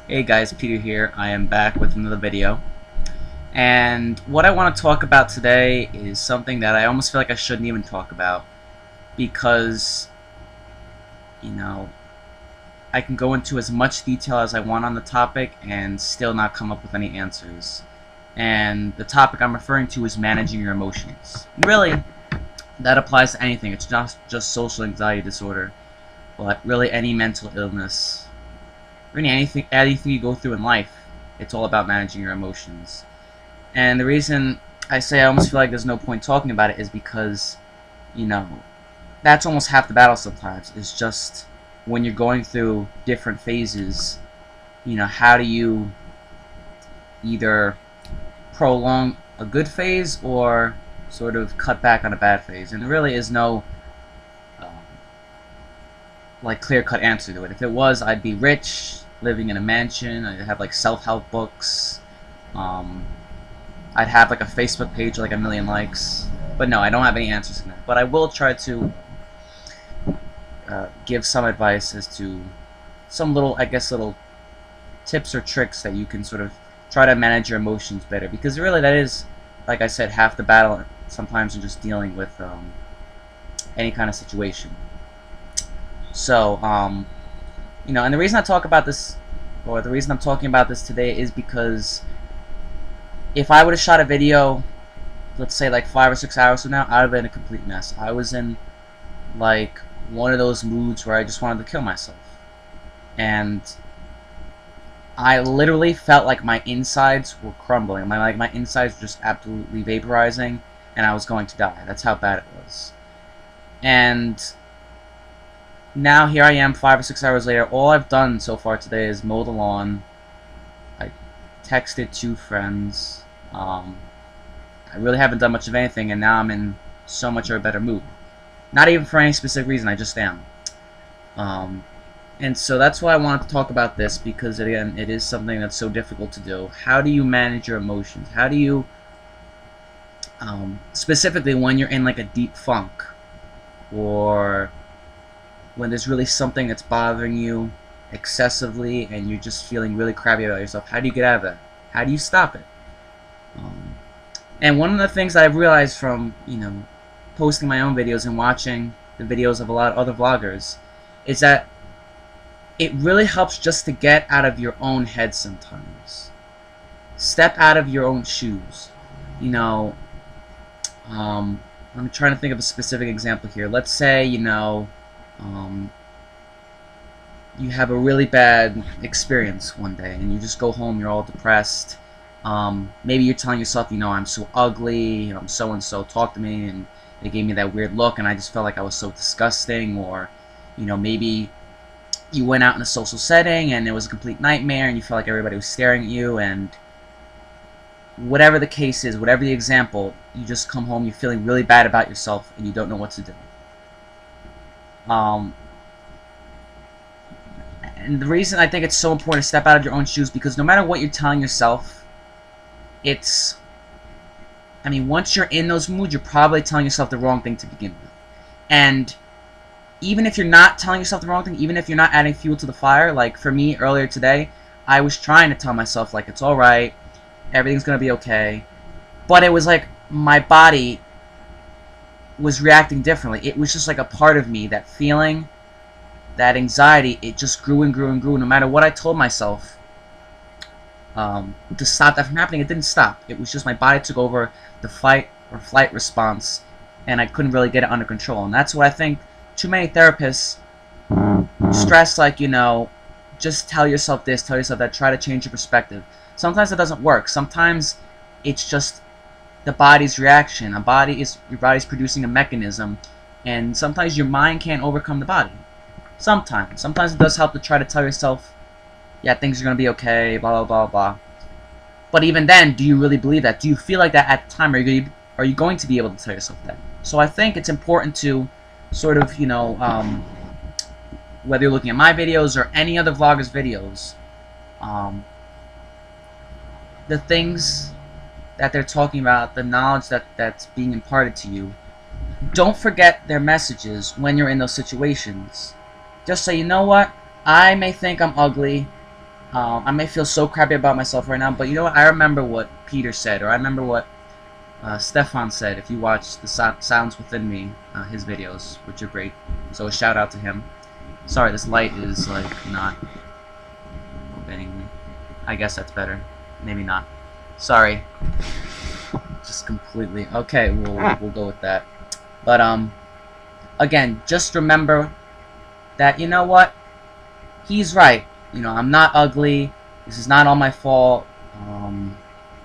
Hey guys, Peter here. I am back with another video. And what I want to talk about today is something that I almost feel like I shouldn't even talk about because, you know, I can go into as much detail as I want on the topic and still not come up with any answers. And the topic I'm referring to is managing your emotions. Really, that applies to anything. It's not just social anxiety disorder, but really any mental illness. Really anything you go through in life, it's all about managing your emotions. And the reason I say I almost feel like there's no point talking about it is because, you know, that's almost half the battle sometimes. Is just when you're going through different phases, how do you either prolong a good phase or sort of cut back on a bad phase? And there really is no like clear-cut answer to it. If it was, I'd be rich, living in a mansion. I'd have like self-help books. I'd have like a Facebook page with like 1 million likes. But no, I don't have any answers to that. But I will try to give some advice as to some little, little tips or tricks that you can sort of try to manage your emotions better. Because really, that is, like I said, half the battle. Sometimes you're just dealing with any kind of situation. So, and the reason I talk about this, or the reason I'm talking about this today, is because if I would have shot a video, let's say like 5 or 6 hours from now, I'd have been a complete mess. I was in like one of those moods where I just wanted to kill myself. And I literally felt like my insides were crumbling. My insides were just absolutely vaporizing, and I was going to die. That's how bad it was. And now here I am 5 or 6 hours later. All I've done so far today is mow the lawn. I texted 2 friends. I really haven't done much of anything, and now I'm in so much of a better mood. Not even for any specific reason, I just am. And so that's why I wanted to talk about this, because again, it is something that's so difficult to do. How do you manage your emotions? How do you, specifically when you're in like a deep funk, or when there's really something that's bothering you excessively and you're just feeling really crappy about yourself, how do you get out of that? How do you stop it? And one of the things that I've realized from, posting my own videos and watching the videos of a lot of other vloggers is that it really helps just to get out of your own head sometimes. Step out of your own shoes. I'm trying to think of a specific example here. Let's say, you have a really bad experience one day and you just go home, you're all depressed. Maybe you're telling yourself, I'm so ugly, I'm so-and-so talked to me and they gave me that weird look and I just felt like I was so disgusting. Or, maybe you went out in a social setting and it was a complete nightmare and you felt like everybody was staring at you, and whatever the case is, whatever the example, you just come home, you're feeling really bad about yourself and you don't know what to do. And the reason I think it's so important to step out of your own shoes, because no matter what you're telling yourself, once you're in those moods, you're probably telling yourself the wrong thing to begin with. And even if you're not telling yourself the wrong thing, even if you're not adding fuel to the fire, like for me earlier today, I was trying to tell myself, like, it's alright, everything's gonna be okay. But it was like my body was reacting differently. It was just like a part of me, that feeling, that anxiety, it just grew and grew and grew. No matter what I told myself to stop that from happening, it didn't stop. It was just my body took over the fight or flight response, and I couldn't really get it under control. And that's what I think too many therapists stress, like, just tell yourself this, tell yourself that, try to change your perspective. Sometimes it doesn't work. Sometimes it's just the body's reaction. Your body's producing a mechanism, and sometimes your mind can't overcome the body. Sometimes it does help to try to tell yourself, yeah, things are going to be okay, blah, blah, blah, blah. But even then, do you really believe that? Do you feel like that at the time? Are you going to be able to tell yourself that? So I think it's important to sort of, whether you're looking at my videos or any other vlogger's videos, the things that they're talking about, the knowledge that's being imparted to you, don't forget their messages when you're in those situations. Just say, you know what? I may think I'm ugly, I may feel so crappy about myself right now, but you know what? I remember what Peter said, or I remember what Stefan said. If you watch the Sounds Within Me, his videos, which are great, so a shout out to him. Sorry, this light is like not obeying me. I guess that's better. Maybe not. Sorry. Just completely. Okay, we'll go with that. But again, just remember that, you know what? He's right. You know, I'm not ugly. This is not all my fault.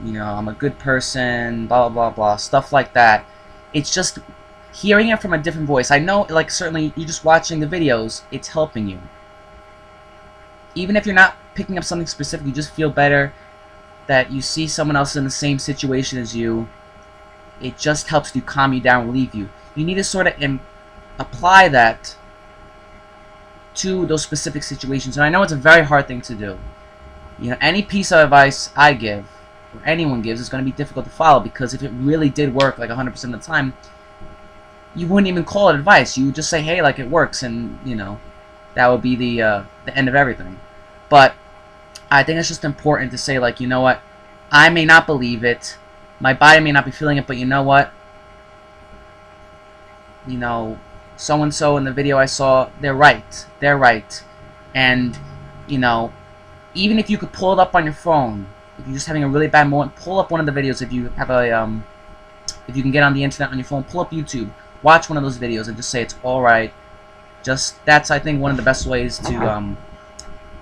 You know, I'm a good person. Blah blah blah blah. Stuff like that. It's just hearing it from a different voice. I know, like, certainly you're just watching the videos. It's helping you. Even if you're not picking up something specific, you just feel better that you see someone else in the same situation as you. It just helps you calm you down, relieve you. You need to sort of apply that to those specific situations. And I know it's a very hard thing to do. You know, any piece of advice I give, or anyone gives, is going to be difficult to follow, because if it really did work like 100% of the time, you wouldn't even call it advice. You would just say, hey, like, it works, and, you know, that would be the end of everything. But I think it's just important to say, like, you know what, I may not believe it, my body may not be feeling it, but you know what, you know, so-and-so in the video I saw, they're right, and, you know, even if you could pull it up on your phone, if you're just having a really bad moment, pull up one of the videos. If you have a, if you can get on the internet on your phone, pull up YouTube, watch one of those videos, and just say it's alright. Just, that's, I think, one of the best ways to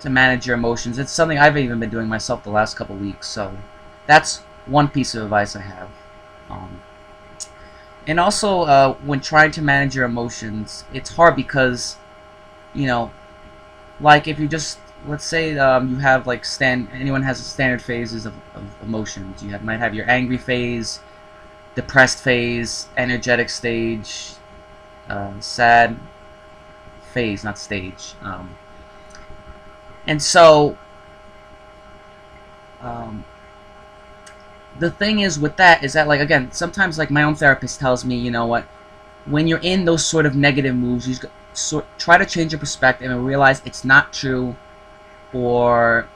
manage your emotions. It's something I've even been doing myself the last couple weeks, so that's one piece of advice I have. And also, when trying to manage your emotions, it's hard because, you know, like, if you just, let's say you have, like, anyone has standard phases of emotions. You might have your angry phase, depressed phase, energetic stage, sad phase, not stage. And so, the thing is with that is that, like, again, sometimes, like, my own therapist tells me, you know what, when you're in those sort of negative moods, you try to change your perspective and realize it's not true, or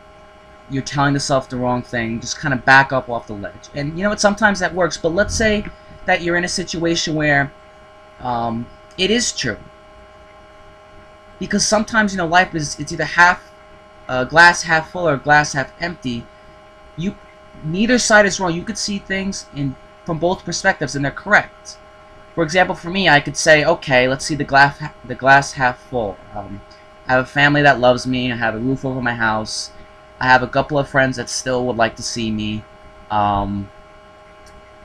you're telling yourself the wrong thing. Just kind of back up off the ledge. And you know what, sometimes that works, but let's say that you're in a situation where it is true. Because sometimes, you know, life is, it's either glass half full or glass half empty. Neither side is wrong. You could see things from both perspectives, and they're correct. For example, for me, I could say, okay, let's see the glass half full. I have a family that loves me. I have a roof over my house. I have a couple of friends that still would like to see me. You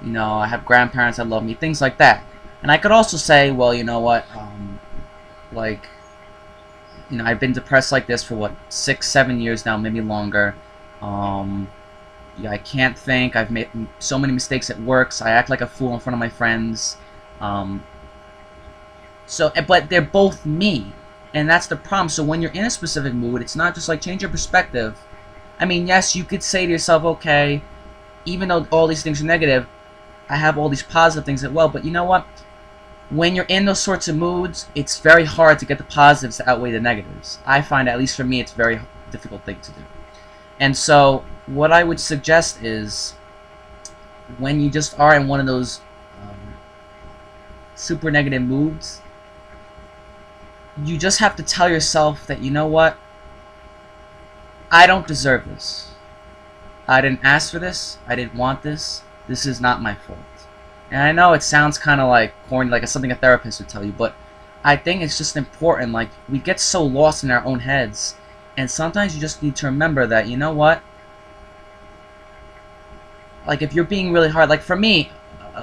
know, I have grandparents that love me. Things like that. And I could also say, well, you know what, like, you know, I've been depressed like this for, what, 6-7 years now, maybe longer. Yeah, I can't think. I've made so many mistakes at work, so I act like a fool in front of my friends. But they're both me, and that's the problem. So when you're in a specific mood, it's not just like, change your perspective. I mean, yes, you could say to yourself, okay, even though all these things are negative, I have all these positive things as well. But you know what? When you're in those sorts of moods, it's very hard to get the positives to outweigh the negatives. I find, at least for me, it's a very difficult thing to do. And so what I would suggest is, when you just are in one of those super negative moods, you just have to tell yourself that, you know what, I don't deserve this. I didn't ask for this. I didn't want this. This is not my fault. And I know it sounds kind of like corny, like it's something a therapist would tell you, but I think it's just important. Like, we get so lost in our own heads, and sometimes you just need to remember that, you know what, like, if you're being really hard, like for me,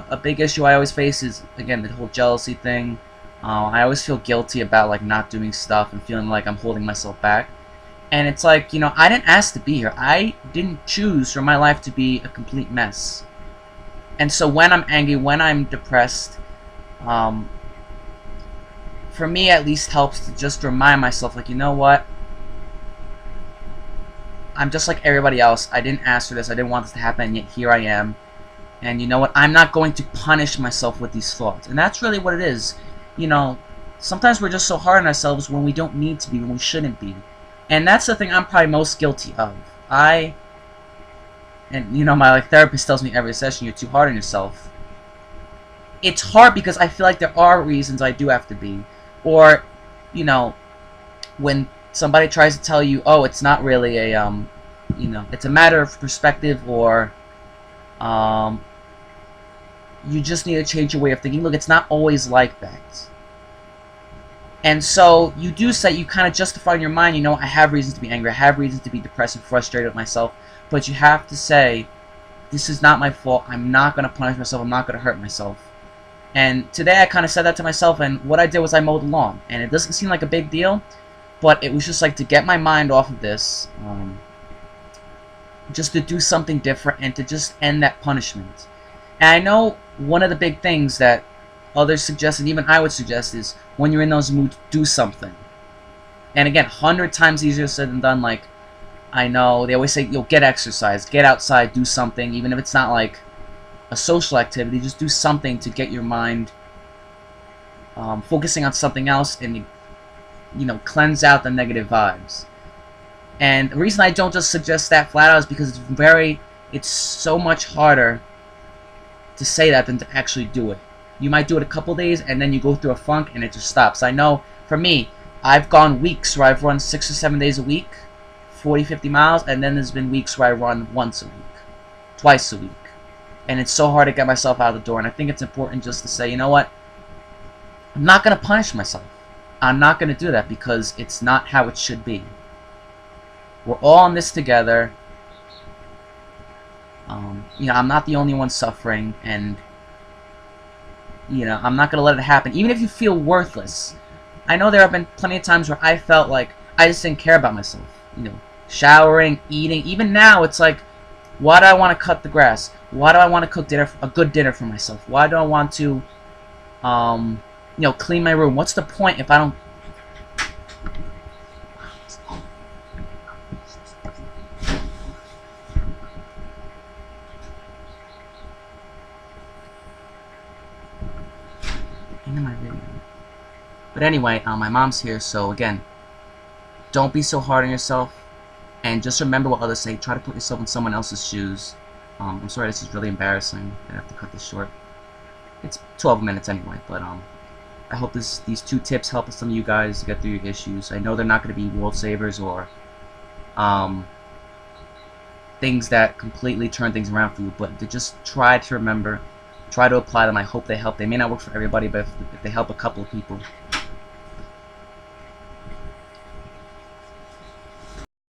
a big issue I always face is, again, the whole jealousy thing. I always feel guilty about, like, not doing stuff and feeling like I'm holding myself back. And it's like, you know, I didn't ask to be here. I didn't choose for my life to be a complete mess. And so when I'm angry, when I'm depressed, for me at least helps to just remind myself, like, you know what, I'm just like everybody else. I didn't ask for this. I didn't want this to happen, and yet here I am. And you know what? I'm not going to punish myself with these thoughts. And that's really what it is. You know, sometimes we're just so hard on ourselves when we don't need to be, when we shouldn't be. And that's the thing I'm probably most guilty of. And you know, my therapist tells me every session, you're too hard on yourself. It's hard because I feel like there are reasons I do have to be. Or, you know, when somebody tries to tell you, oh, it's not really a, you know, it's a matter of perspective, or, you just need to change your way of thinking. Look, it's not always like that. And so you do say, you kind of justify in your mind, you know, I have reasons to be angry, I have reasons to be depressed and frustrated with myself, but you have to say, this is not my fault, I'm not going to punish myself, I'm not going to hurt myself. And today I kind of said that to myself, and what I did was I mowed the lawn. And it doesn't seem like a big deal, but it was just like to get my mind off of this, just to do something different and to just end that punishment. And I know one of the big things that others suggest, and even I would suggest, is when you're in those moods, do something. And again, 100 times easier said than done. Like, I know they always say, you'll get exercise, get outside, do something, even if it's not like a social activity, just do something to get your mind focusing on something else and, you know, cleanse out the negative vibes. And the reason I don't just suggest that flat out is because it's so much harder to say that than to actually do it. You might do it a couple days and then you go through a funk and it just stops. I know for me, I've gone weeks where I've run 6 or 7 days a week, 40, 50 miles, and then there's been weeks where I run once a week, twice a week. And it's so hard to get myself out of the door. And I think it's important just to say, you know what? I'm not going to punish myself. I'm not going to do that because it's not how it should be. We're all in this together. You know, I'm not the only one suffering, and you know, I'm not going to let it happen. Even if you feel worthless. I know there have been plenty of times where I felt like I just didn't care about myself. You know, showering, eating. Even now, it's like, why do I want to cut the grass? Why do I want to cook a good dinner for myself? Why do I want to, you know, clean my room? What's the point if I don't... My video. But anyway, my mom's here, so again, don't be so hard on yourself, and just remember what others say. Try to put yourself in someone else's shoes. I'm sorry, this is really embarrassing. I have to cut this short. It's 12 minutes anyway, but I hope these 2 tips help some of you guys get through your issues. I know they're not going to be world savers or things that completely turn things around for you, but to just try to remember. Try to apply them. I hope they help. They may not work for everybody, but if they help a couple of people,